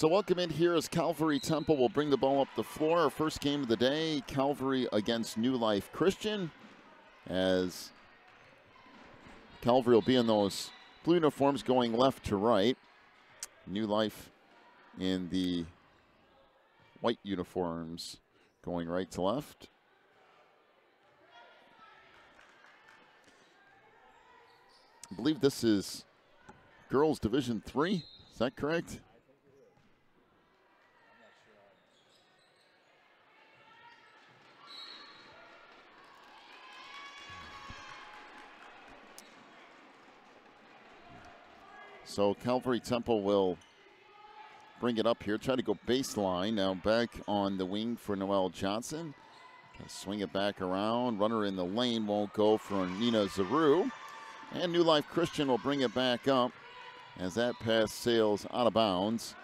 So welcome in here as Calvary Temple will bring the ball up the floor. Our first game of the day, Calvary against New Life Christian. As Calvary will be in those blue uniforms going left to right. New Life in the white uniforms going right to left. I believe this is girls Division 3. Is that correct? So Calvary Temple will bring it up here, try to go baseline. Now back on the wing for Noel Johnson. Swing it back around. Runner in the lane won't go for Nina Zaru. And New Life Christian will bring it back up as that pass sails out of bounds.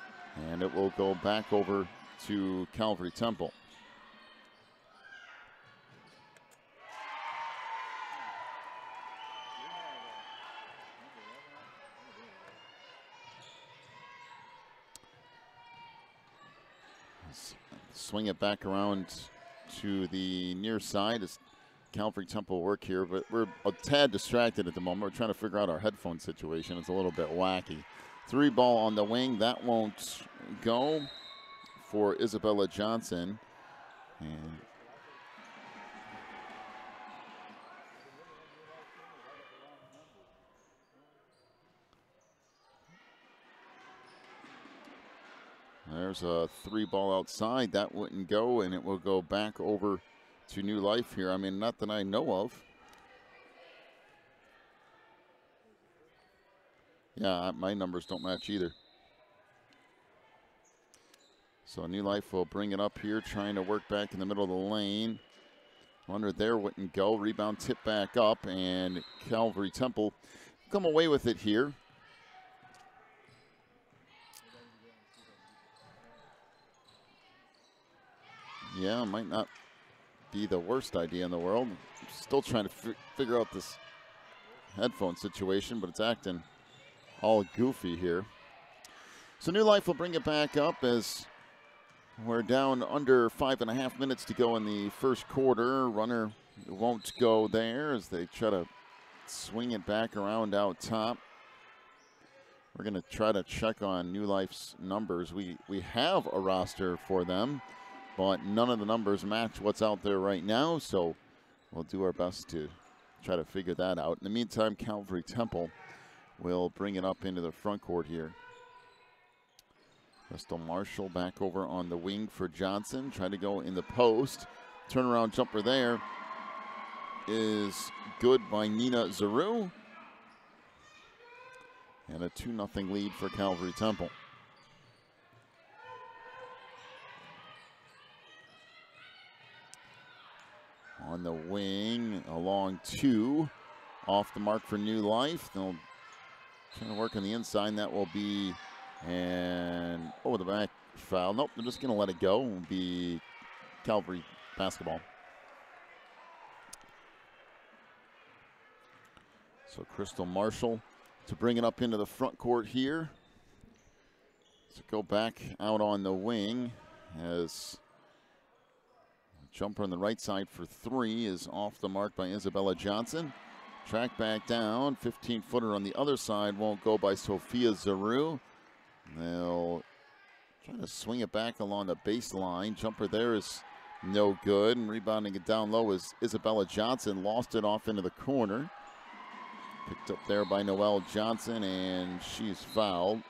And it will go back over to Calvary Temple. Swing it back around to the near side as Calvary Temple work here, but we're a tad distracted at the moment. We're trying to figure out our headphone situation. It's a little bit wacky. 3 ball on the wing. That won't go for Isabella Johnson. And there's a 3 ball outside. That wouldn't go, and it will go back over to New Life here. I mean, not that I know of. Yeah, my numbers don't match either. So New Life will bring it up here, trying to work back in the middle of the lane. Runner there wouldn't go. Rebound tip back up, and Calvary Temple come away with it here. Yeah, might not be the worst idea in the world. Still trying to figure out this headphone situation, but it's acting all goofy here. So New Life will bring it back up as we're down under 5.5 minutes to go in the first quarter. Runner won't go there as they try to swing it back around out top. We're going to try to check on New Life's numbers. We have a roster for them, but none of the numbers match what's out there right now, so we'll do our best to try to figure that out. In the meantime, Calvary Temple will bring it up into the front court here. Crystal Marshall back over on the wing for Johnson. Try to go in the post. Turnaround jumper there is good by Nina Zaru. And a 2-0 lead for Calvary Temple. On the wing, along 2, off the mark for New Life. They'll try to work on the inside, and that will be an over the back foul. Nope, they're just going to let it go. It will be Calvary basketball. So Crystal Marshall to bring it up into the front court here. So go back out on the wing as jumper on the right side for 3 is off the mark by Isabella Johnson. Track back down, 15-footer on the other side won't go by Sophia Zaru. They'll try to swing it back along the baseline. Jumper there is no good, and rebounding it down low is Isabella Johnson. Lost it off into the corner. Picked up there by Noelle Johnson, and she's fouled.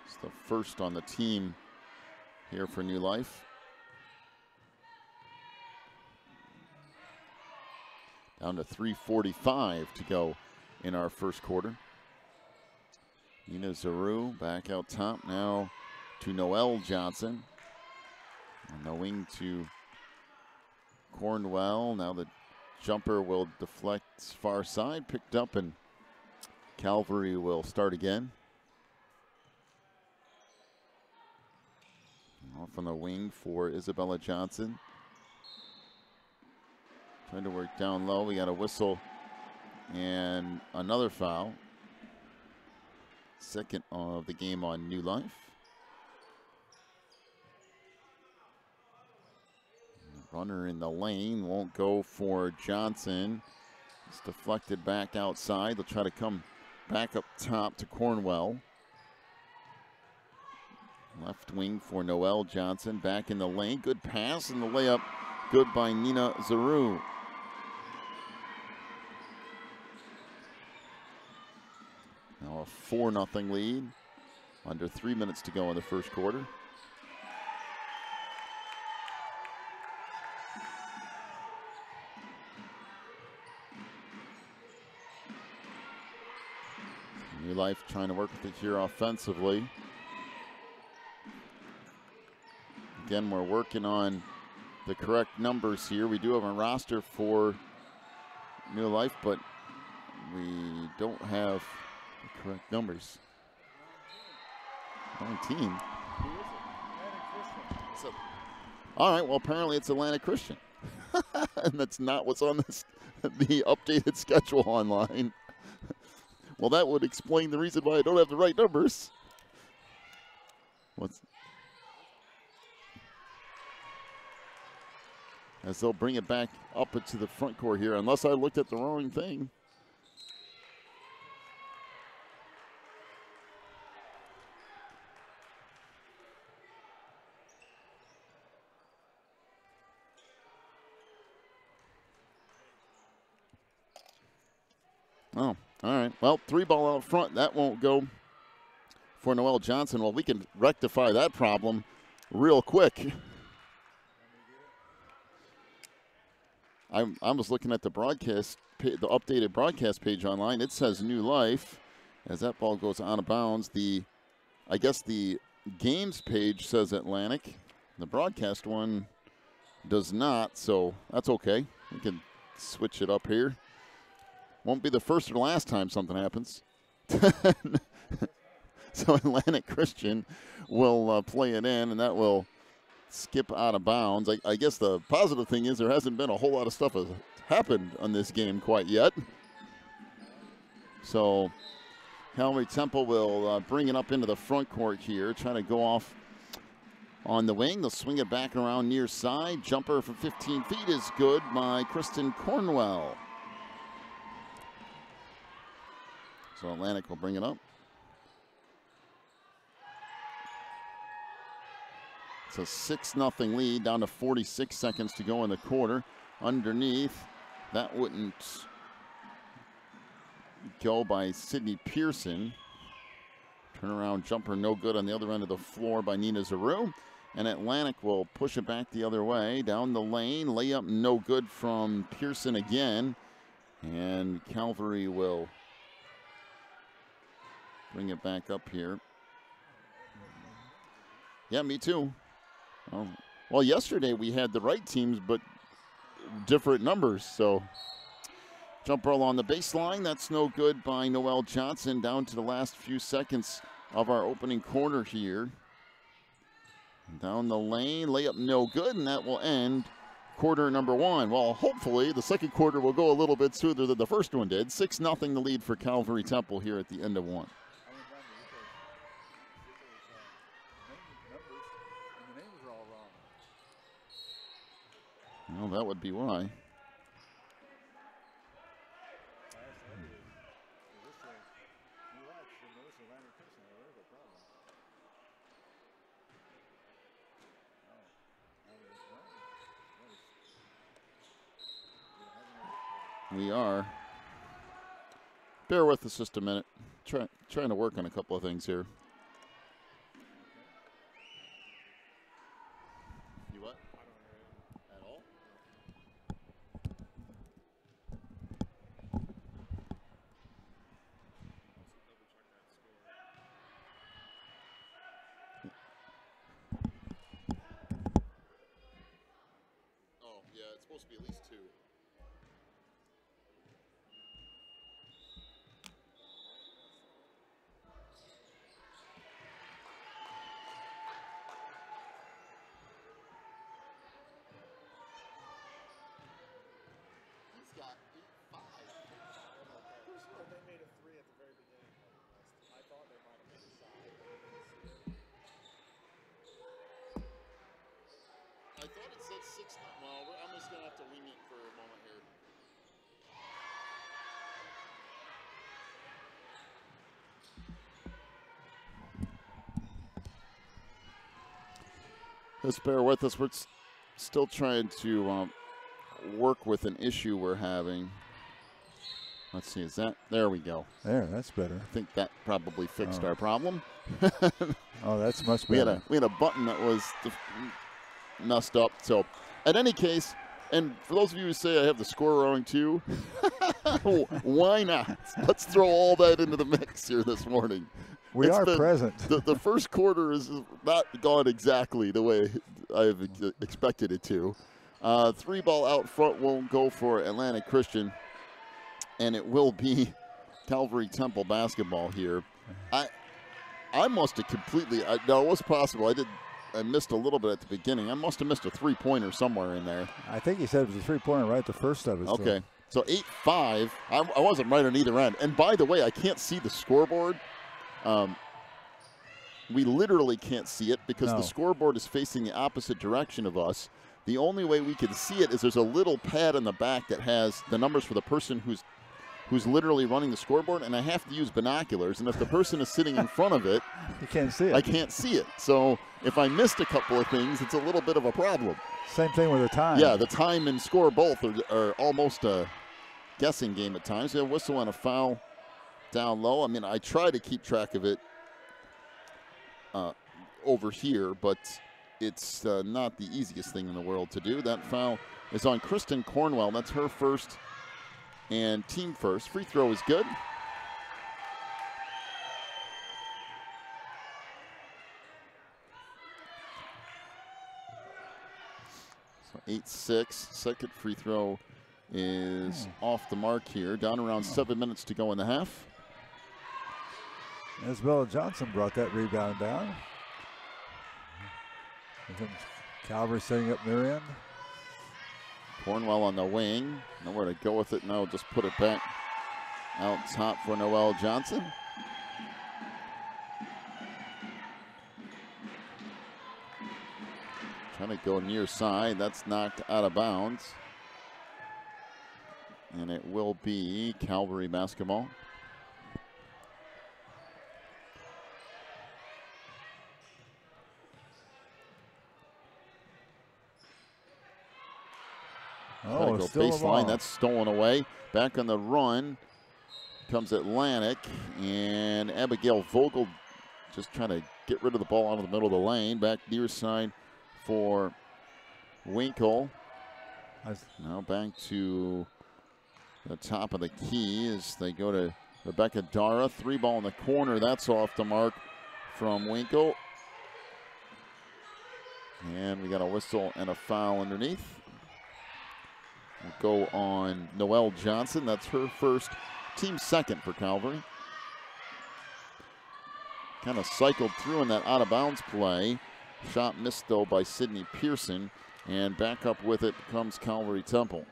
It's the first on the team here for New Life. Down to 3:45 to go in our first quarter. Nina Zaru back out top now to Noelle Johnson. On the wing to Cornwell. Now the jumper will deflect far side, picked up, and Calvary will start again. Off on the wing for Isabella Johnson. Trying to work down low. We got a whistle and another foul. second of the game on New Life. Runner in the lane won't go for Johnson. It's deflected back outside. They'll try to come back up top to Cornwell. Left wing for Noel Johnson. Back in the lane. Good pass, and the layup good by Nina Zaru. Now a 4-0 lead. Under 3 minutes to go in the first quarter. New Life trying to work with it here offensively. Again, we're working on the correct numbers here. We do have a roster for New Life, but we don't have the correct numbers. 19. So, all right, well, apparently it's Atlantic Christian. And that's not what's on this, the updated schedule online. Well, that would explain the reason why I don't have the right numbers. As they'll bring it back up into the front court here, unless I looked at the wrong thing. Oh, all right. Well, 3-ball out front. That won't go for Noel Johnson. Well, we can rectify that problem real quick. I was looking at the broadcast, the updated broadcast page online. It says New Life as that ball goes out of bounds. I guess the games page says Atlantic. The broadcast one does not, so that's okay. We can switch it up here. Won't be the first or last time something happens. So Atlantic Christian will play it in, and that will skip out of bounds. I guess the positive thing is there hasn't been a whole lot of stuff has happened on this game quite yet. So Calvary Temple will bring it up into the front court here, trying to go off on the wing. They'll swing it back around near side. Jumper from 15 feet is good by Kristen Cornwell. So Atlantic will bring it up. It's a 6-0 lead, down to 46 seconds to go in the quarter. Underneath, that wouldn't go by Sydney Pearson. Turnaround jumper no good on the other end of the floor by Nina Zaru. And Atlantic will push it back the other way. Down the lane, layup no good from Pearson again. And Calvary will bring it back up here. Yeah, me too. Well, yesterday we had the right teams, but different numbers. So jump roll on the baseline. That's no good by Noel Johnson. Down to the last few seconds of our opening quarter here. Down the lane, layup no good, and that will end quarter number one. Well, hopefully the second quarter will go a little bit smoother than the first one did. 6-0 the lead for Calvary Temple here at the end of one. Well, that would be why. We are. Bear with us just a minute. Trying to work on a couple of things here. You what? At all? Oh, yeah, it's supposed to be at least 2. They made a 3 at the very beginning. I thought they might have. gonna have to wing it for a moment here. Just bear with us. We're still trying to work with an issue we're having. Let's see, is that, there we go. There, that's better. I think that probably fixed our problem. Oh, that's much better. We had a button that was messed up. So, in any case, and for those of you who say I have the score wrong too, why not? Let's throw all that into the mix here this morning. We are present. The first quarter is not gone exactly the way I have expected it to. 3-ball out front won't go for Atlantic Christian, and it will be Calvary Temple basketball here. I must have completely, no, it was possible. I missed a little bit at the beginning. I must have missed a 3-pointer somewhere in there. I think he said it was a 3-pointer right at the first of it. Okay, so 8-5. I wasn't right on either end. And by the way, I can't see the scoreboard. We literally can't see it because the scoreboard is facing the opposite direction of us. The only way we can see it is there's a little pad in the back that has the numbers for the person who's literally running the scoreboard, and I have to use binoculars. And if the person is sitting in front of it, you can't see it. I can't see it. So if I missed a couple of things, it's a little bit of a problem. Same thing with the time. Yeah, the time and score both are almost a guessing game at times. A whistle and a foul down low. I mean, I try to keep track of it over here, but it's not the easiest thing in the world to do. That foul is on Kristen Cornwell. That's her first and team first. Free throw is good. So 8-6. Second free throw is off the mark here. Down around 7 minutes to go in the half. Isabella Johnson brought that rebound down. Calvary setting up their end. Cornwell on the wing. Nowhere to go with it. No, just put it back out top for Noelle Johnson. Trying to go near side. That's knocked out of bounds. And it will be Calvary basketball. Oh, go baseline. That's stolen away. Back on the run comes Atlantic, and Abigail Vogel just trying to get rid of the ball out of the middle of the lane. Back near side for Winkle. Now back to the top of the key as they go to Rebecca Dara. 3-ball in the corner. That's off the mark from Winkle. And we got a whistle and a foul underneath. We'll go on Noelle Johnson. That's her first, team second for Calvary. Kind of cycled through in that out-of-bounds play. Shot missed, though, by Sydney Pearson. And back up with it comes Calvary Temple.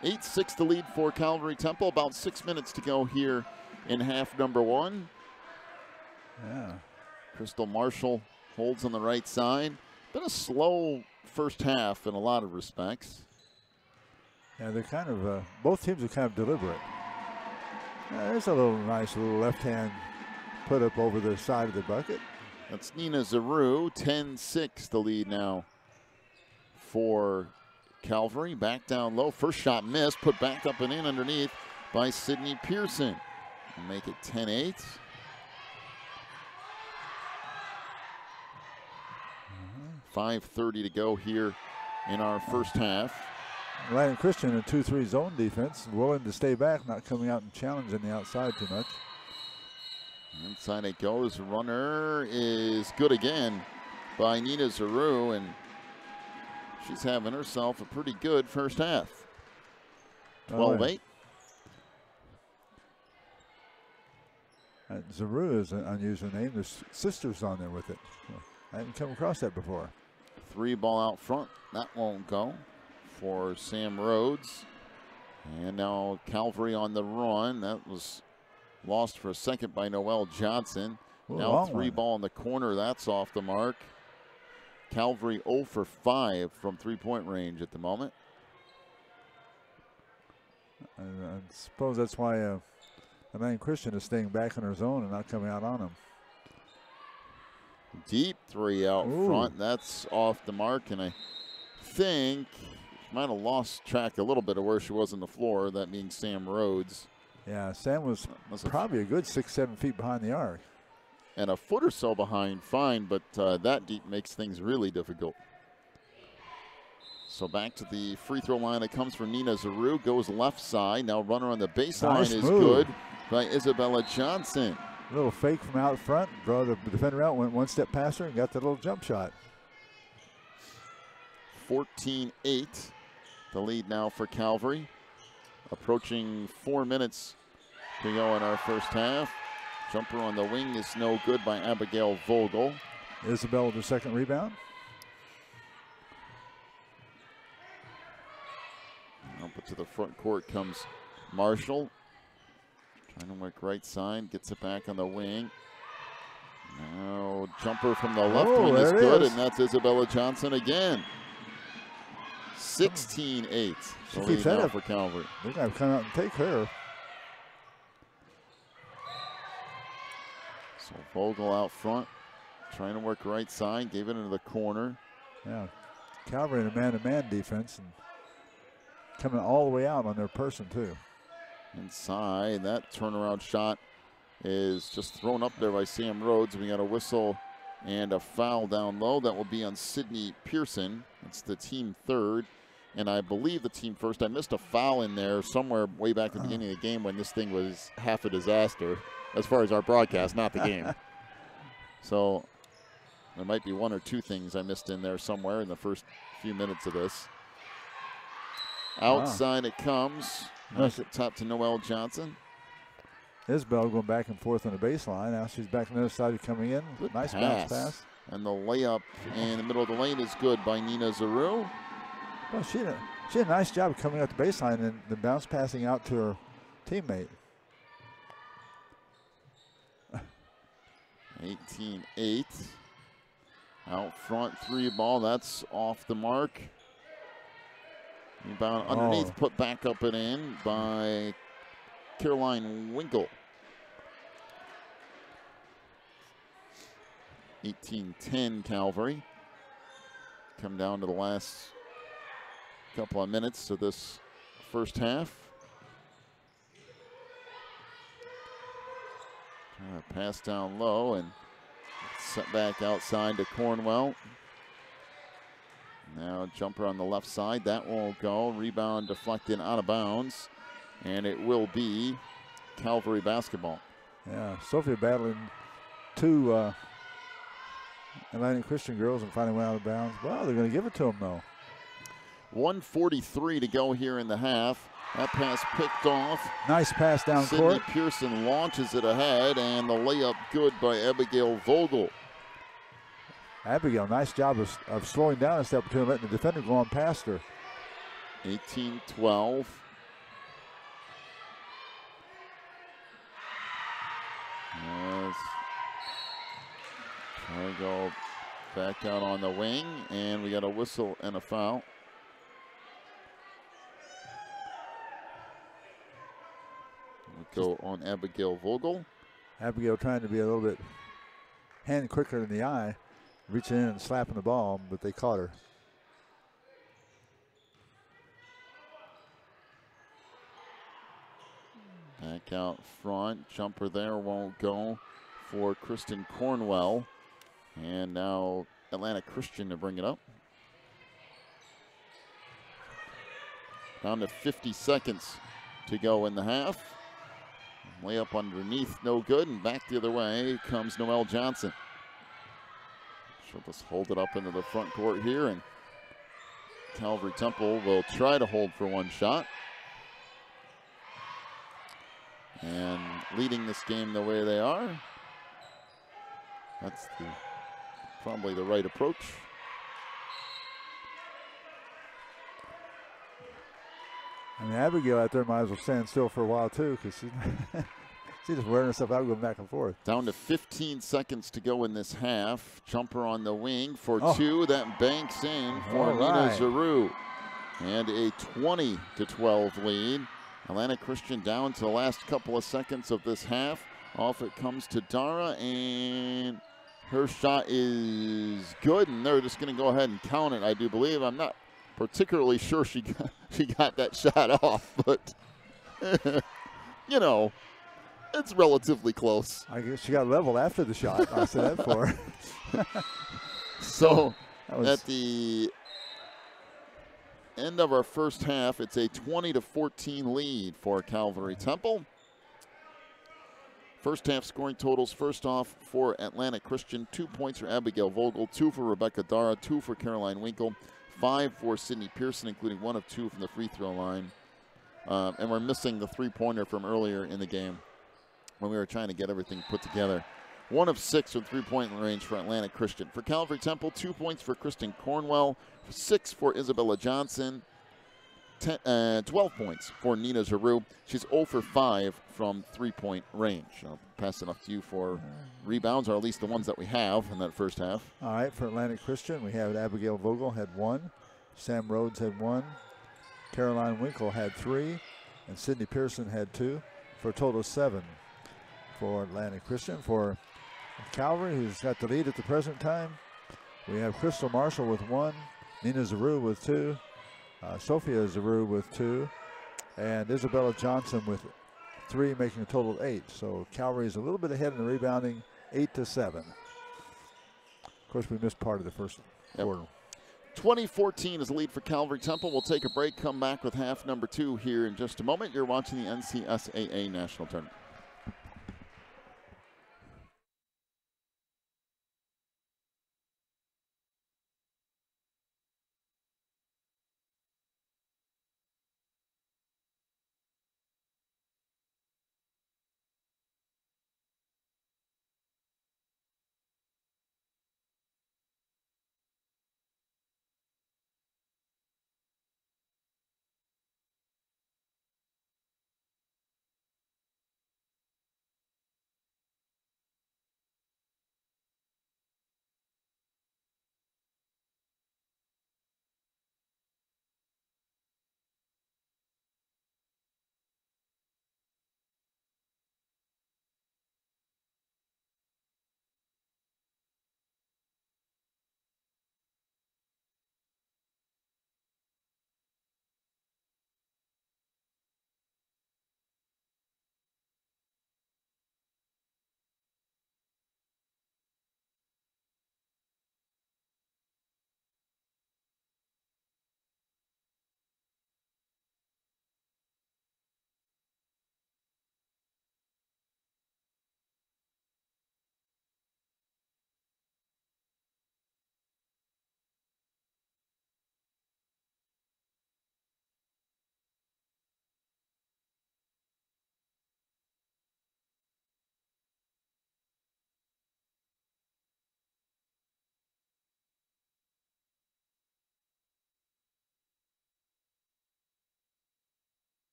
Hmm. 8-6 the lead for Calvary Temple. About 6 minutes to go here in half number one. Yeah. Crystal Marshall holds on the right side. Been a slow first half in a lot of respects. Yeah, they're kind of, both teams are kind of deliberate. There's a nice little left-hand put up over the side of the bucket. That's Nina Zaru. 10-6 the lead now for Calvary. Back down low. First shot missed. Put back up and in underneath by Sydney Pearson. We'll make it 10-8. 5:30 to go here in our first half. Atlantic Christian in 2-3 zone defense, willing to stay back, not coming out and challenging the outside too much. Inside it goes. Runner is good again by Nina Zaru, and she's having herself a pretty good first half. 12-8. Zaru is an unusual name. There's sisters on there with it. I haven't come across that before. 3-ball out front. That won't go for Sam Rhodes. And now Calvary on the run. That was Lost for a second by Noel Johnson. Ooh, now 3 ball in the corner. That's off the mark. Calvary 0 for 5 from 3-point range at the moment. I suppose that's why Atlantic Christian is staying back in their zone and not coming out on them. Deep 3 out front. That's off the mark, and I think she might have lost track a little bit of where she was on the floor, that being Sam Rhodes. Yeah, Sam was probably a good 6-7 feet behind the arc. And a foot or so behind, fine, but that deep makes things really difficult. So back to the free throw line. It comes from Nina Zaru, goes left side. Now runner on the baseline is good by Isabella Johnson. A little fake from out front, draw the defender out, went 1 step past her and got the little jump shot. 14-8, the lead now for Calvary. Approaching 4 minutes to go in our first half. Jumper on the wing is no good by Abigail Vogel. Isabel with the second rebound. Up to the front court comes Marshall. Trying to work right side, gets it back on the wing. Now jumper from the left wing is good, and that's Isabella Johnson again. 16-8. She keeps that up for Calvary. They're going to come out and take her. So Vogel out front, trying to work right side, gave it into the corner. Yeah, Calvary in a man-to-man defense and coming all the way out on their person too. Inside, that turnaround shot is just thrown up there by Sam Rhodes. We got a whistle and a foul down low. That will be on Sydney Pearson. It's the team third, and I believe the team first. I missed a foul in there somewhere way back at the beginning of the game when this thing was half a disaster as far as our broadcast, not the game. So there might be 1 or 2 things I missed in there somewhere in the first few minutes of this. Outside it comes. Nice it top to Noel Johnson. Isabel going back and forth on the baseline. Now she's back on the other side coming in. Good nice bounce pass. And the layup in the middle of the lane is good by Nina Zaru. Well, she had a nice job coming up the baseline and the bounce passing out to her teammate. 18-8. Out front 3 ball. That's off the mark. Rebound underneath, put back up and in by Caroline Winkle. 18-10 Calvary. Come down to the last couple of minutes of this first half. Pass down low and set back outside to Cornwell. Now jumper on the left side, that won't go. Rebound deflected out of bounds, and it will be Calvary basketball. Yeah, Sophia battling 2 Atlantic Christian girls and finally went out of bounds. Well, they're going to give it to them though. 1:43 to go here in the half. That pass picked off. Nice pass down Sydney court. Pearson launches it ahead, and the layup good by Abigail Vogel. Abigail, nice job of slowing down a step or two and letting the defender go on past her. 18-12. Yes. Try to go back out on the wing, and we got a whistle and a foul. We'll go on Abigail Vogel. Abigail trying to be a little bit hand quicker than the eye, reaching in and slapping the ball, but they caught her. Back out front, jumper there won't go for Kristen Cornwell. And now Atlanta Christian to bring it up. Down to 50 seconds to go in the half. Layup underneath, no good, and back the other way comes Noel Johnson. She'll just hold it up into the front court here, and Calvary Temple will try to hold for one shot. And leading this game the way they are, that's probably the right approach. I mean, Abigail out there might as well stand still for a while too, because She's just wearing herself out, going back and forth. Down to 15 seconds to go in this half. Jumper on the wing for two. That banks in for Nina Zaru. And a 20-12 lead. Atlanta Christian down to the last couple of seconds of this half. Off it comes to Dara, and her shot is good, and they're just going to go ahead and count it, I do believe. I'm not particularly sure she got that shot off, but, you know, it's relatively close. I guess she got level after the shot. I'll say that for her. So at the end of our first half, it's a 20-14 lead for Calvary Temple. First half scoring totals. First off for Atlanta Christian, 2 points for Abigail Vogel, 2 for Rebecca Dara, 2 for Caroline Winkle, 5 for Sydney Pearson, including 1 of 2 from the free throw line. And we're missing the three-pointer from earlier in the game when we were trying to get everything put together. 1 of 6 from three-point range for Atlanta Christian. For Calvary Temple, 2 points for Kristen Cornwell, 6 for Isabella Johnson, 12 points for Nina Zaru. She's 0 for 5 from three-point range. I'll pass it off to you for rebounds, or at least the ones that we have in that first half. All right, for Atlantic Christian, we have Abigail Vogel had 1, Sam Rhodes had 1, Caroline Winkle had 3, and Sydney Pearson had 2, for a total of 7 for Atlantic Christian. For Calvary, who's got the lead at the present time, we have Crystal Marshall with 1, Nina Zaru with 2, Sophia Zaru with 2, and Isabella Johnson with 3, making a total of 8. So Calvary is a little bit ahead in the rebounding, 8-7. Of course, we missed part of the first quarter. 2014 is the lead for Calvary Temple. We'll take a break, come back with half number 2 here in just a moment. You're watching the NCSAA National Tournament.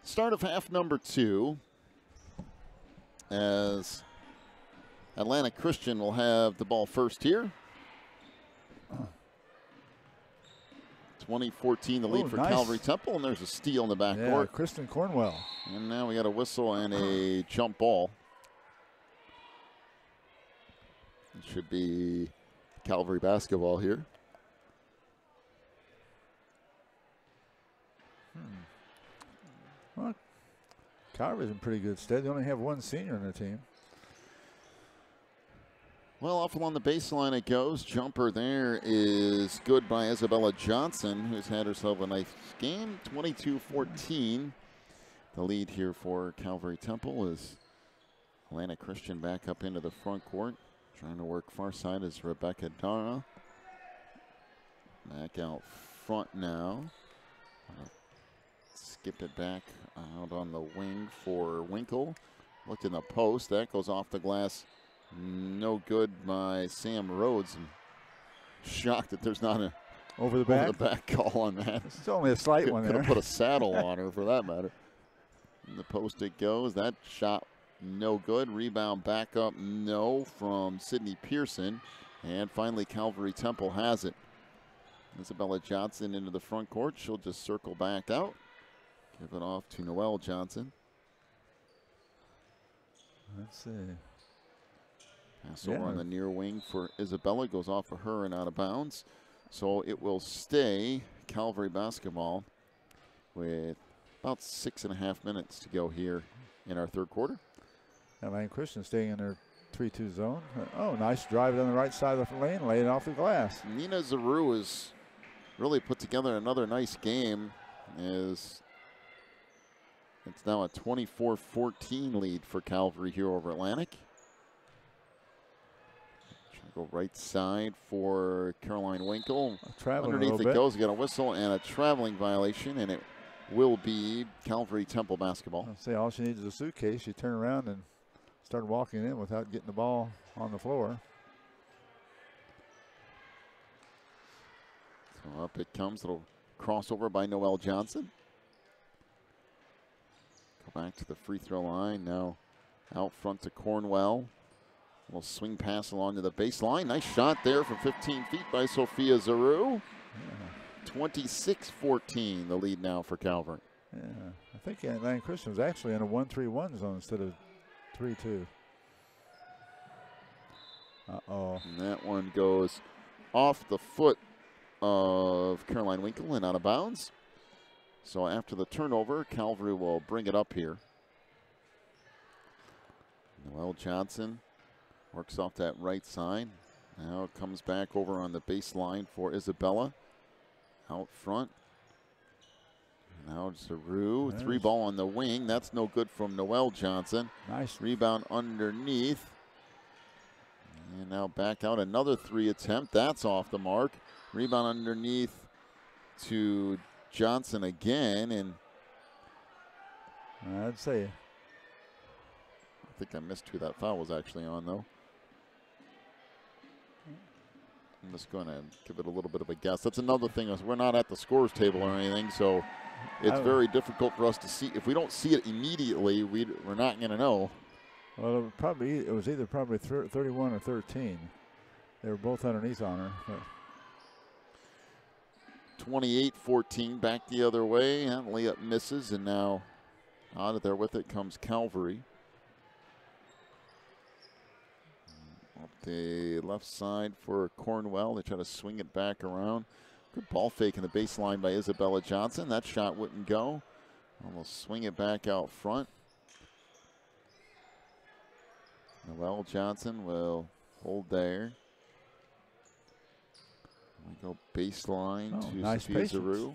Start of half number 2, as Atlantic Christian will have the ball first here. 2014, the lead for nice. Calvary Temple, and there's a steal in the backcourt. Yeah, Kristen Cornwell. And now we got a whistle and a jump ball. It should be Calvary basketball here. Well, Calvary's in pretty good stead. They only have one senior on their team. Well, off along the baseline it goes. Jumper there is good by Isabella Johnson, who's had herself a nice game. 22-14. The lead here for Calvary Temple is Atlantic Christian back up into the front court. Trying to work far side is Rebecca Dara. Back out front now. Skip it back out on the wing for Winkle. Looked in the post. That goes off the glass. No good by Sam Rhodes. I'm shocked that there's not a over the back call on that. It's only a slight one there. Could have put a saddle on her for that matter. In the post it goes. That shot no good. Rebound back up no from Sydney Pearson. And finally Calvary Temple has it. Isabella Johnson into the front court. She'll just circle back out. Give it off to Noelle Johnson. Let's see. Pass over on the near wing for Isabella. Goes off of her and out of bounds. So it will stay Calvary basketball with about 6.5 minutes to go here in our third quarter. Atlantic Christian staying in their 3-2 zone. Oh, nice drive down the right side of the lane, laying off the glass. Nina Zaru has really put together another nice game. It's now a 24-14 lead for Calvary here over Atlantic. Go right side for Caroline Winkle. Underneath it goes. We got a whistle and a traveling violation, and it will be Calvary Temple basketball. I'll say all she needs is a suitcase. She turned around and started walking in without getting the ball on the floor. So up it comes. Little crossover by Noelle Johnson. Go back to the free throw line. Now out front to Cornwell. Little swing pass along to the baseline. Nice shot there from 15 feet by Sophia Zaru. 26-14, the lead now for Calvary. Yeah, I think Atlantic Christian was actually in a 1-3-1 zone instead of 3-2. Uh-oh. And that one goes off the foot of Caroline Winkle and out of bounds. So after the turnover, Calvary will bring it up here. Noelle Johnson works off that right side. Now comes back over on the baseline for Isabella. Out front. Now Zaru. Nice. 3 ball on the wing. That's no good from Noelle Johnson. Nice. Rebound underneath. And now back out. Another 3 attempt. That's off the mark. Rebound underneath to Johnson again. And I'd say. I think I missed who that foul was actually on, though. I'm just going to give it a little bit of a guess. That's another thing. Is we're not at the scores table or anything, so it's very difficult for us to see. If we don't see it immediately, we're not going to know. Well, it was either probably 31 or 13. They were both underneath on her. But 28-14, back the other way. And layup misses, and now out of there with it comes Calvary. Up the left side for Cornwell. They try to swing it back around. Good ball fake in the baseline by Isabella Johnson. That shot wouldn't go. Almost swing it back out front. Noelle Johnson will hold there. We go baseline to nice Sophia Zaru.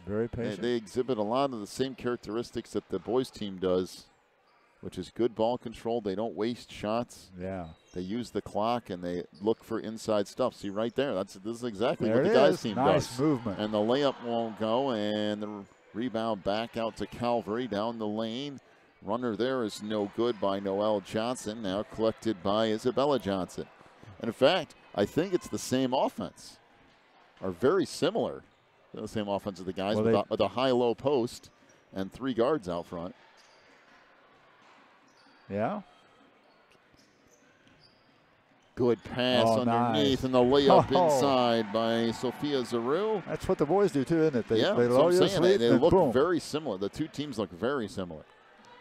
Very patient. They exhibit a lot of the same characteristics that the boys team does, which is good ball control. They don't waste shots. Yeah. They use the clock and they look for inside stuff. See right there. This is exactly there what the guys team nice does. Movement. And the layup won't go, and the rebound back out to Calvary down the lane. Runner there is no good by Noelle Johnson. Now collected by Isabella Johnson. And in fact, I think it's the same offense. Are very similar. The same offense as the guys with a high-low post. and 3 guards out front. Yeah. Good pass underneath, nice. and the layup inside by Sophia Zaru. That's what the boys do too, isn't it? They Yeah, lower you asleep, they and look boom. very similar. The two teams look very similar.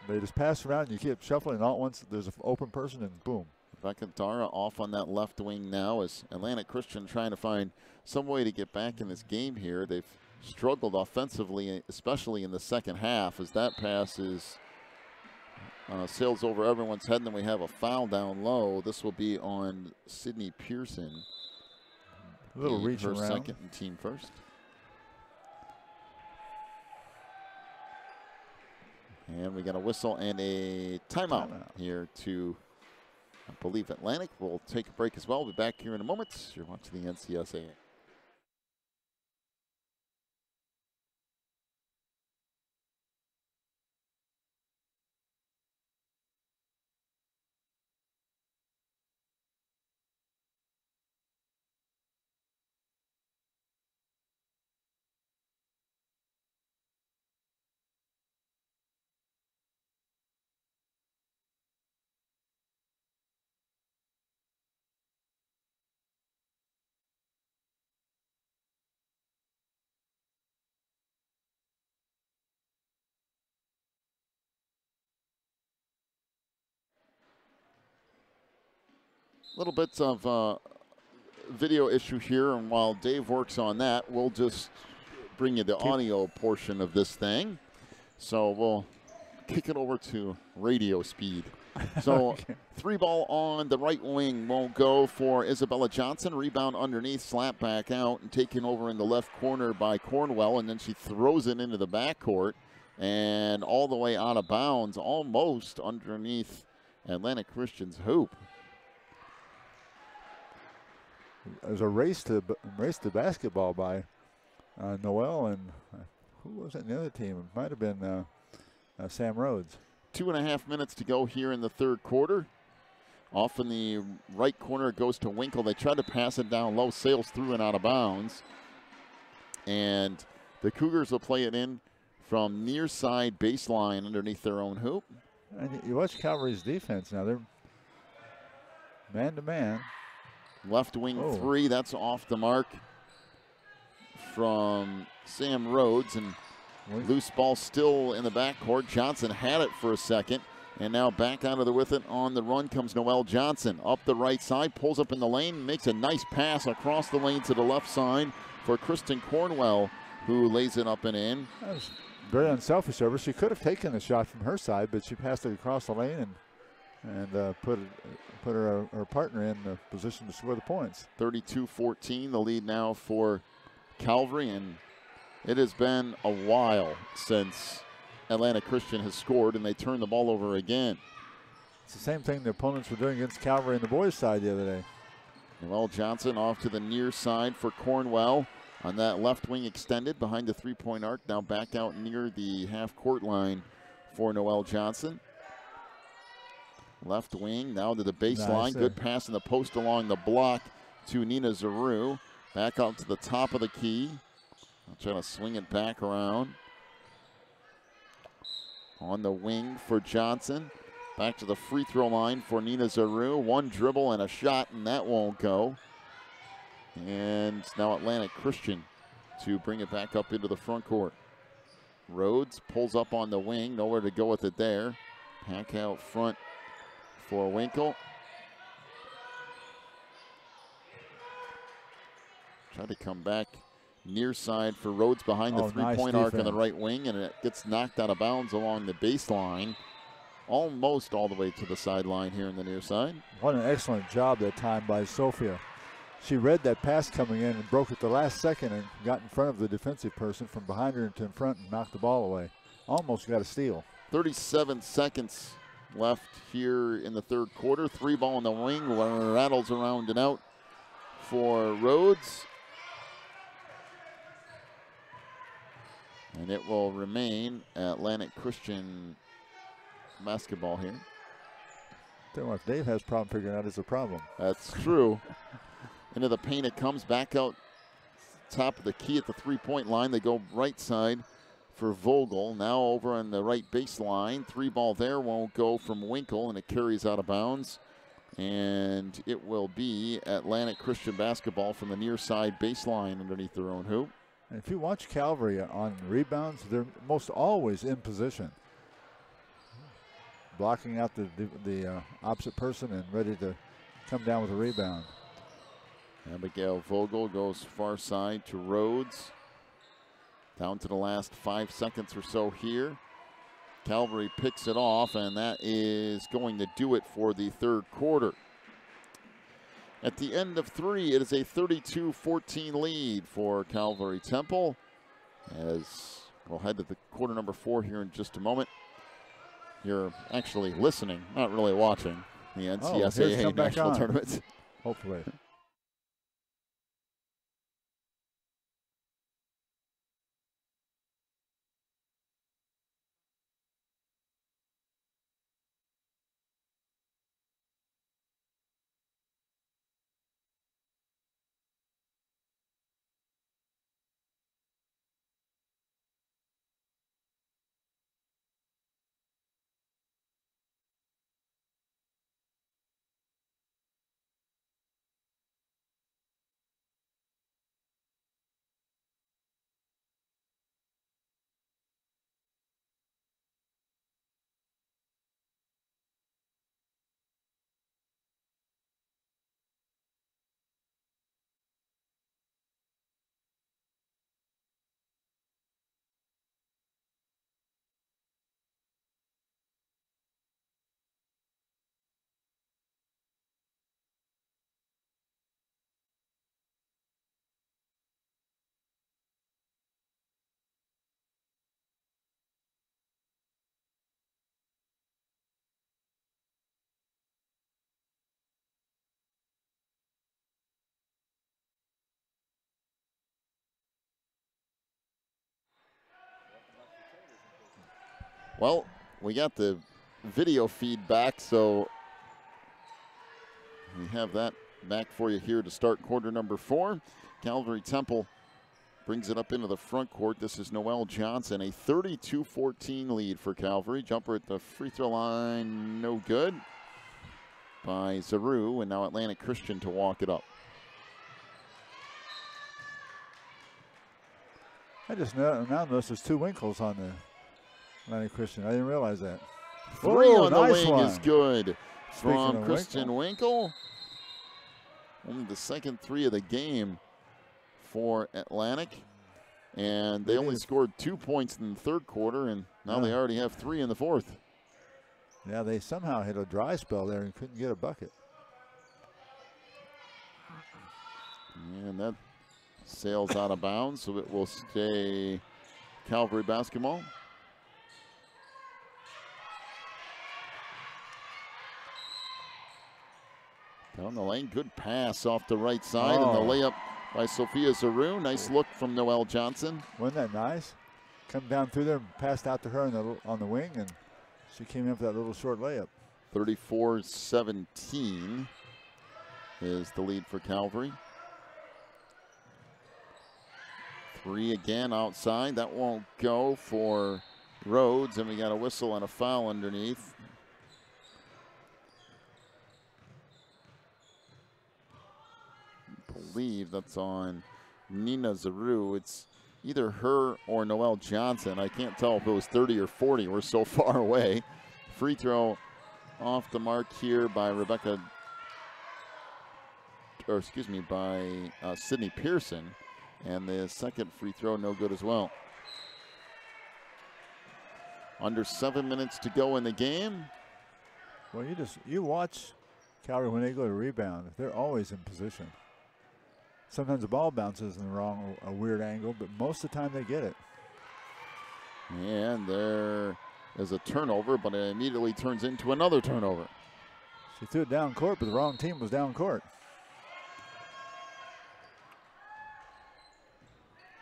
They just pass around, and you keep shuffling, and all at once there's an open person, and boom. Rebecca Dara off on that left wing now as Atlantic Christian trying to find some way to get back in this game here. They've struggled offensively, especially in the second half, as that pass is sails over everyone's head, and then we have a foul down low. This will be on Sydney Pearson. A little reach her around. Second and team first. And we got a whistle and a timeout here to, I believe, Atlantic. We'll take a break as well. We'll be back here in a moment. You're watching the NCSA. Little bits of video issue here, and while Dave works on that, we'll just bring you the audio portion of this thing. So we'll kick it over to radio speed. So Okay. 3 ball on the right wing won't go for Isabella Johnson. Rebound underneath, slap back out, and taken over in the left corner by Cornwell, and then she throws it into the backcourt and all the way out of bounds, almost underneath Atlantic Christian's hoop. There's a race to basketball by Noel and who was it in the other team? It might have been Sam Rhodes. 2.5 minutes to go here in the third quarter. Off in the right corner, it goes to Winkle. They try to pass it down low, sails through and out of bounds. And the Cougars will play it in from near side baseline underneath their own hoop. And you watch Calvary's defense now. They're man to man. Left wing 3, that's off the mark from Sam Rhodes, and loose ball still in the backcourt. Johnson had it for a second, and now back out of there with it. On the run comes Noel Johnson. Up the right side, pulls up in the lane, makes a nice pass across the lane to the left side for Kristen Cornwell, who lays it up and in. That was very unselfish of her. She could have taken the shot from her side, but she passed it across the lane and put her partner in the position to score the points. 32-14, the lead now for Calvary, and it has been a while since Atlantic Christian has scored, and they turn the ball over again. It's the same thing the opponents were doing against Calvary on the boys' side the other day. Noel Johnson off to the near side for Cornwell on that left wing extended behind the three-point arc. Now back out near the half-court line for Noel Johnson. Left wing now to the baseline. Nice. Good pass in the post along the block to Nina Zaru. Back out to the top of the key. Trying to swing it back around. On the wing for Johnson. Back to the free throw line for Nina Zaru. One dribble and a shot, and that won't go. And now Atlantic Christian to bring it back up into the front court. Rhodes pulls up on the wing. Nowhere to go with it there. Pack out front for Winkle. Try to come back near side for Rhodes behind the three-point nice arc on the right wing, and it gets knocked out of bounds along the baseline, almost all the way to the sideline here in the near side. What an excellent job that time by Sophia. She read that pass coming in and broke at the last second and got in front of the defensive person from behind her to in front and knocked the ball away. Almost got a steal. 37 seconds left here in the third quarter. 3 ball in the wing, rattles around and out for Rhodes. And it will remain Atlantic Christian basketball here. Tell you what, Dave has a problem figuring out is a problem. That's true. Into the paint it comes, back out top of the key at the three-point line. They go right side for Vogel. Now over on the right baseline. 3-ball there won't go from Winkle, and it carries out of bounds. And it will be Atlantic Christian basketball from the near side baseline underneath their own hoop. And if you watch Calvary on rebounds, they're most always in position, blocking out the opposite person and ready to come down with a rebound. Abigail Vogel goes far side to Rhodes. Down to the last 5 seconds or so here. Calvary picks it off, and that is going to do it for the third quarter. At the end of 3, it is a 32-14 lead for Calvary Temple. As we'll head to the quarter number 4 here in just a moment. You're actually listening, not really watching the NCSAA National Tournament. Hopefully. Well, we got the video feedback, so we have that back for you here to start quarter number 4. Calvary Temple brings it up into the front court. This is Noel Johnson, a 32-14 lead for Calvary. Jumper at the free throw line, no good by Zaru, and now Atlantic Christian to walk it up. I just now noticed there's 2 Winkles on the Atlantic Christian. I didn't realize that. 3 on the nice wing one. is good from Speaking of Christian Winkle. Only the second 3 of the game for Atlantic. And they only scored 2 points in the third quarter, and now they already have 3 in the fourth. Yeah, they somehow hit a dry spell there and couldn't get a bucket. And that sails out of bounds, so it will stay Calvary basketball. Down the lane, good pass off the right side, and the layup by Sophia Zaru. Nice look from Noel Johnson. Wasn't that nice? Come down through there and passed out to her on the wing, and she came in for that little short layup. 34-17 is the lead for Calvary. 3 again outside. That won't go for Rhodes, and we got a whistle and a foul underneath. I believe that's on Nina Zaru. It's either her or Noel Johnson. I can't tell if it was 30 or 40. We're so far away. Free throw off the mark here by Sydney Pearson. And the second free throw, no good as well. Under 7 minutes to go in the game. Well, you watch Calvary when they go to rebound. They're always in position. Sometimes the ball bounces in a weird angle, but most of the time they get it. And there is a turnover, but it immediately turns into another turnover. She threw it down court, but the wrong team was down court.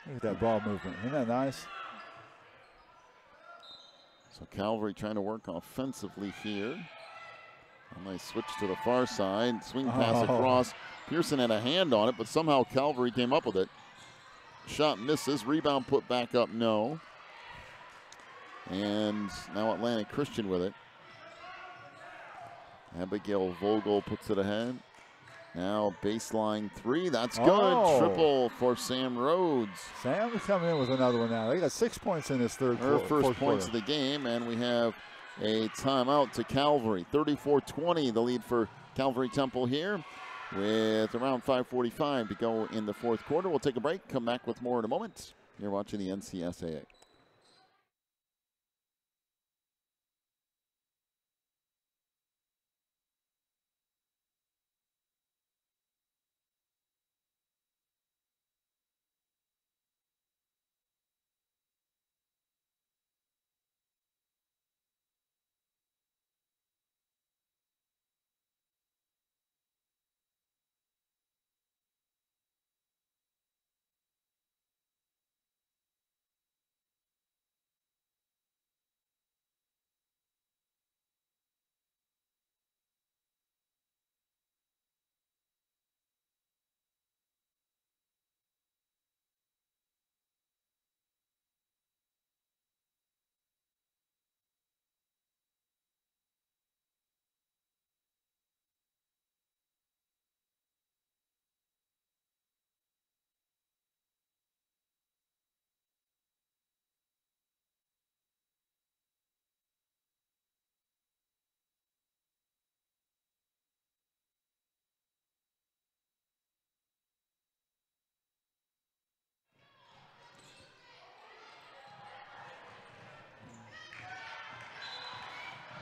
Look at that ball movement. Isn't that nice? So Calvary trying to work offensively here. A nice switch to the far side. Swing pass across. Pearson had a hand on it, but somehow Calvary came up with it. Shot misses. Rebound put back up, no. And now Atlantic Christian with it. Abigail Vogel puts it ahead. Now baseline three. That's good. Oh. Triple for Sam Rhodes. Sam is coming in with another one now. They got 6 points in this third quarter. Her first points of the game, and we have a timeout to Calvary. 34-20, the lead for Calvary Temple here, with around 5:45 to go in the fourth quarter. We'll take a break, come back with more in a moment. You're watching the NCSAA.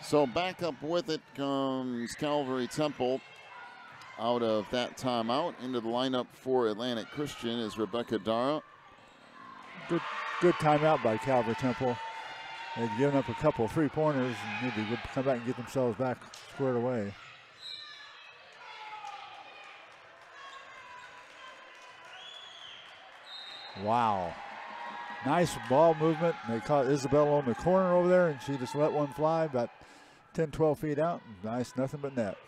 So back up with it comes Calvary Temple. Out of that timeout, into the lineup for Atlantic Christian is Rebecca Dara. Good timeout by Calvary Temple. They'd given up a couple of 3-pointers and need to come back and get themselves back squared away. Wow. Nice ball movement. They caught Isabella on the corner over there, and she just let one fly about 10, 12 feet out. Nice, nothing but net.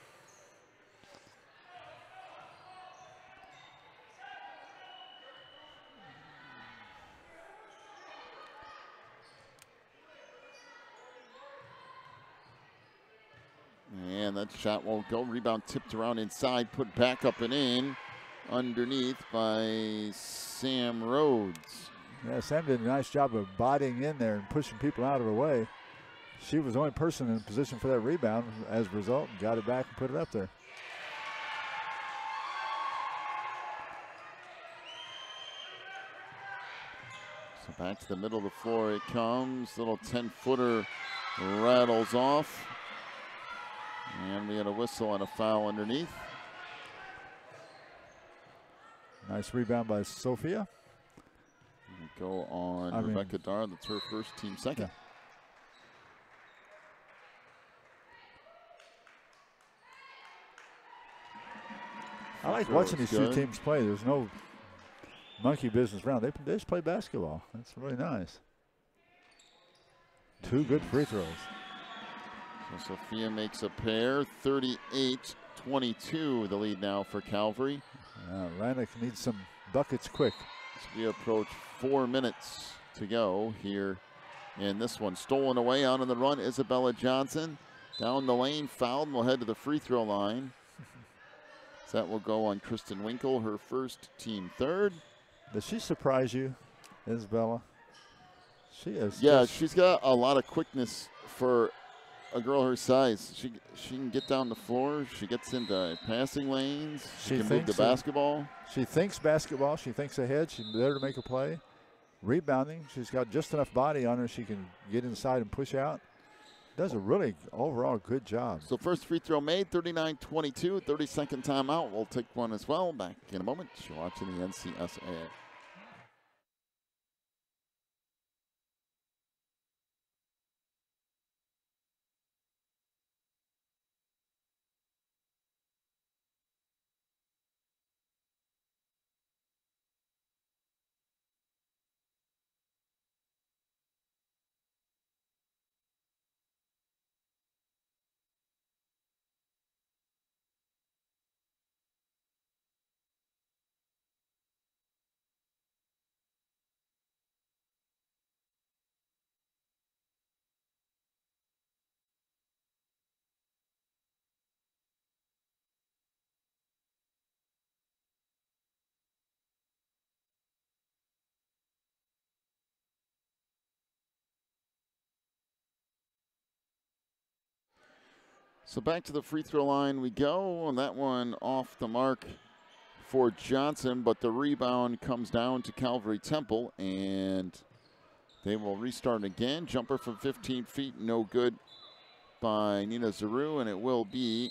And that shot won't go. Rebound tipped around inside, put back up and in. Underneath by Sam Rhodes. Yeah, Sam did a nice job of bodying in there and pushing people out of her way. She was the only person in position for that rebound. As a result, got it back and put it up there. So back to the middle of the floor it comes. Little 10-footer rattles off. And we had a whistle and a foul underneath. Nice rebound by Sophia. Go on Rebecca Dar. That's her first, team second. Yeah. I like watching these two teams play. There's no monkey business around. They just play basketball. That's really nice. 2 good free throws. So Sophia makes a pair. 38-22, the lead now for Calvary. Atlantic needs some buckets quick. So we approach 4 minutes to go here in this one. Stolen away out on the run, Isabella Johnson. Down the lane, fouled, and will head to the free throw line. So that will go on Kristen Winkle, her first, team third. Does she surprise you, Isabella? She is. Yeah, she's got a lot of quickness for a girl her size. She can get down the floor. She gets into passing lanes. She can move the basketball. She thinks basketball. She thinks ahead. She's there to make a play. Rebounding. She's got just enough body on her. She can get inside and push out. Does a really overall good job. So first free throw made, 39-22. 30-second timeout. We'll take one as well. Back in a moment. You're watching the NCSAA. So back to the free throw line we go, and that one off the mark for Johnson, but the rebound comes down to Calvary Temple, and they will restart again. Jumper from 15 feet, no good by Nina Zaru, and it will be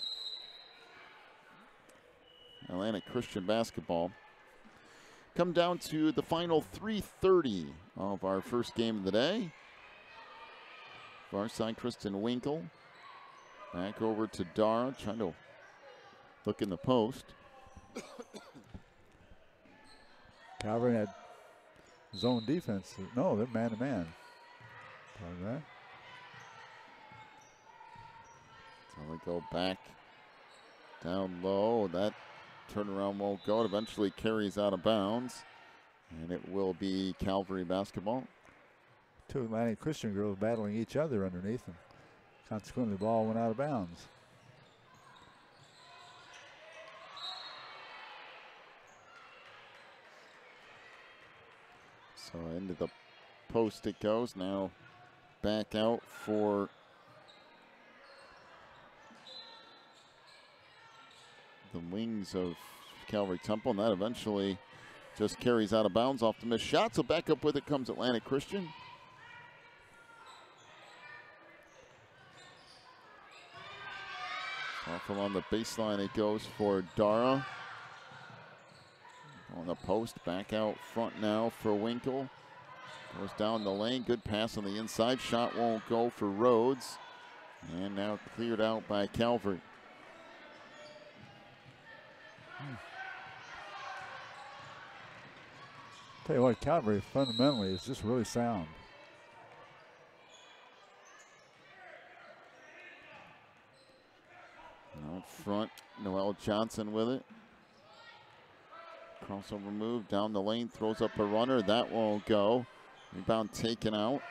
Atlantic Christian basketball. Come down to the final 3:30 of our first game of the day. Far side, Kristen Winkle. Back over to Dara, trying to look in the post. Calvary had zone defense. No, they're man-to-man. Right. So they go back down low. That turnaround won't go. It eventually carries out of bounds, and it will be Calvary basketball. Two Atlantic Christian girls battling each other underneath them. Consequently, the ball went out of bounds. So into the post it goes. Now back out for the wings of Calvary Temple, and that eventually just carries out of bounds off the missed shot. So back up with it comes Atlantic Christian. Off along the baseline it goes for Dara. On the post, back out front now for Winkle. Goes down the lane, good pass on the inside. Shot won't go for Rhodes. And now cleared out by Calvary. Tell you what, Calvary fundamentally is just really sound. Out front, Noelle Johnson with it. Crossover move down the lane, throws up a runner. That won't go. Rebound taken out.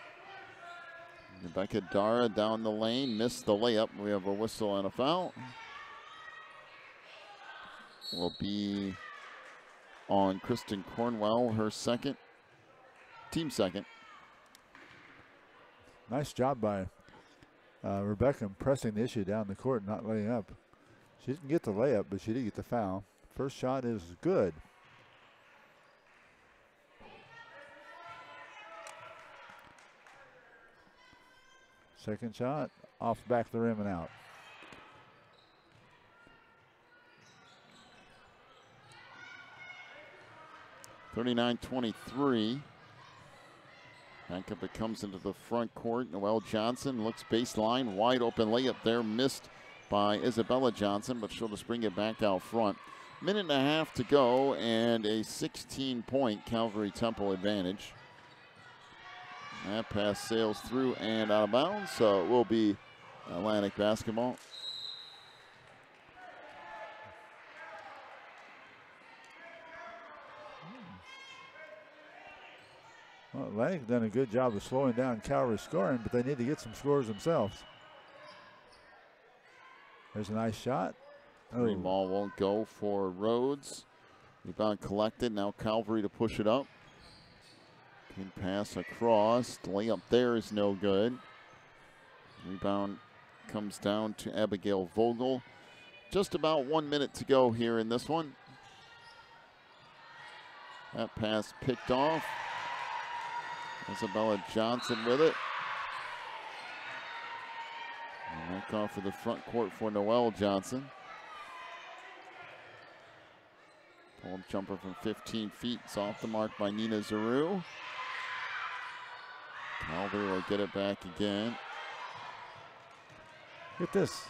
Rebecca Dara down the lane, missed the layup. We have a whistle and a foul. Will be on Kristen Cornwell, her second, team second. Nice job by Rebecca pressing the issue down the court and not laying up. She didn't get the layup, but she did get the foul. First shot is good. Second shot, off the back of the rim and out. (39-23). Back up it comes into the front court. Noelle Johnson looks baseline, wide open layup there, missed by Isabella Johnson, but she'll just bring it back out front. Minute and a half to go, and a 16-point Calvary Temple advantage. That pass sails through and out of bounds, so it will be Atlantic basketball. Well, Atlantic done a good job of slowing down Calvary's scoring, but they need to get some scores themselves. There's a nice shot. Three ball won't go for Rhodes. Rebound collected. Now Calvary to push it up. Good pass across. The layup there is no good. Rebound comes down to Abigail Vogel. Just about 1 minute to go here in this one. That pass picked off. Isabella Johnson with it. And that call for the front court for Noelle Johnson. Pull-up jumper from 15 feet. It's off the mark by Nina Zaru. Calvary will get it back again. Get this.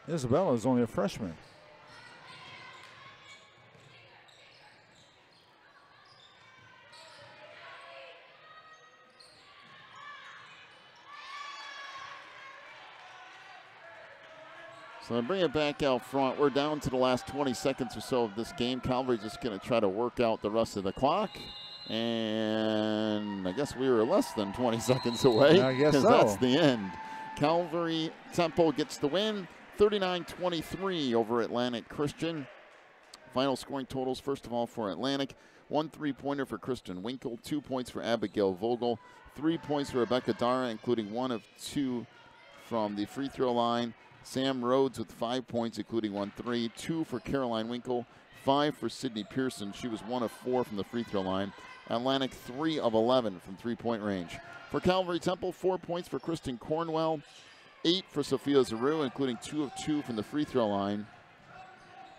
Isabella is only a freshman. So they bring it back out front. We're down to the last 20 seconds or so of this game. Calvary's just going to try to work out the rest of the clock. And I guess we were less than 20 seconds away. I guess so. That's the end. Calvary Temple gets the win, 39-23 over Atlantic Christian. Final scoring totals, first of all, for Atlantic. 1 3-pointer for Kristen Winkle, 2 points for Abigail Vogel, 3 points for Rebecca Dara, including 1 of 2 from the free throw line, Sam Rhodes with 5 points, including 1 3, 2 for Caroline Winkle, 5 for Sydney Pearson. She was 1 of 4 from the free throw line. Atlantic 3 of 11 from three-point range. For Calvary Temple, 4 points for Kristen Cornwell, 8 for Sophia Zaru, including 2 of 2 from the free throw line.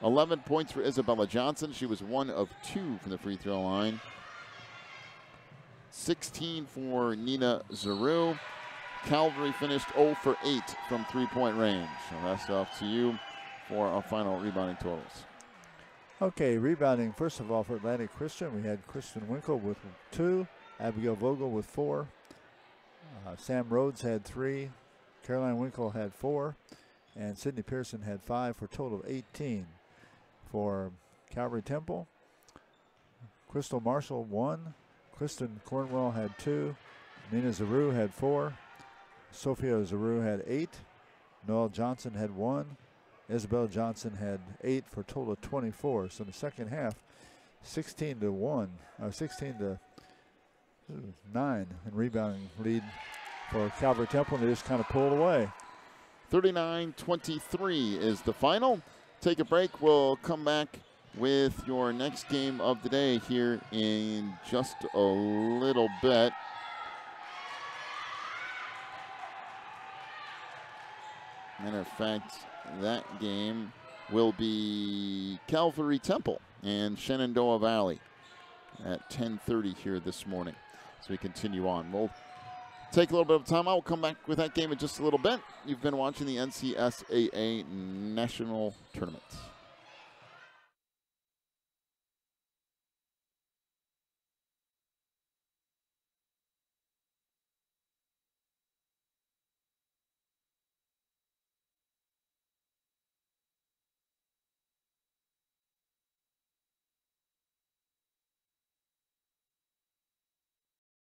11 points for Isabella Johnson. She was 1 of 2 from the free throw line. 16 for Nina Zaru. Calvary finished 0 for 8 from three-point range. So that's off to you for our final rebounding totals. Okay, rebounding, first of all, for Atlantic Christian, we had Kristen Winkle with 2, Abigail Vogel with 4, Sam Rhodes had 3, Caroline Winkle had 4, and Sydney Pearson had 5 for a total of 18. For Calvary Temple, Crystal Marshall 1, Kristen Cornwell had 2, Nina Zaru had 4, Sophia Zaru had 8, Noel Johnson had 1, Isabel Johnson had 8 for a total of 24. So in the second half, 16 to 9 in rebounding lead for Calvary Temple, and they just kind of pulled away. 39-23 is the final. Take a break. We'll come back with your next game of the day here in just a little bit. Matter of fact, that game will be Calvary Temple and Shenandoah Valley at 10:30 here this morning. So we continue on. We'll take a little bit of time. I'll come back with that game in just a little bit. You've been watching the NCSAA National Tournament.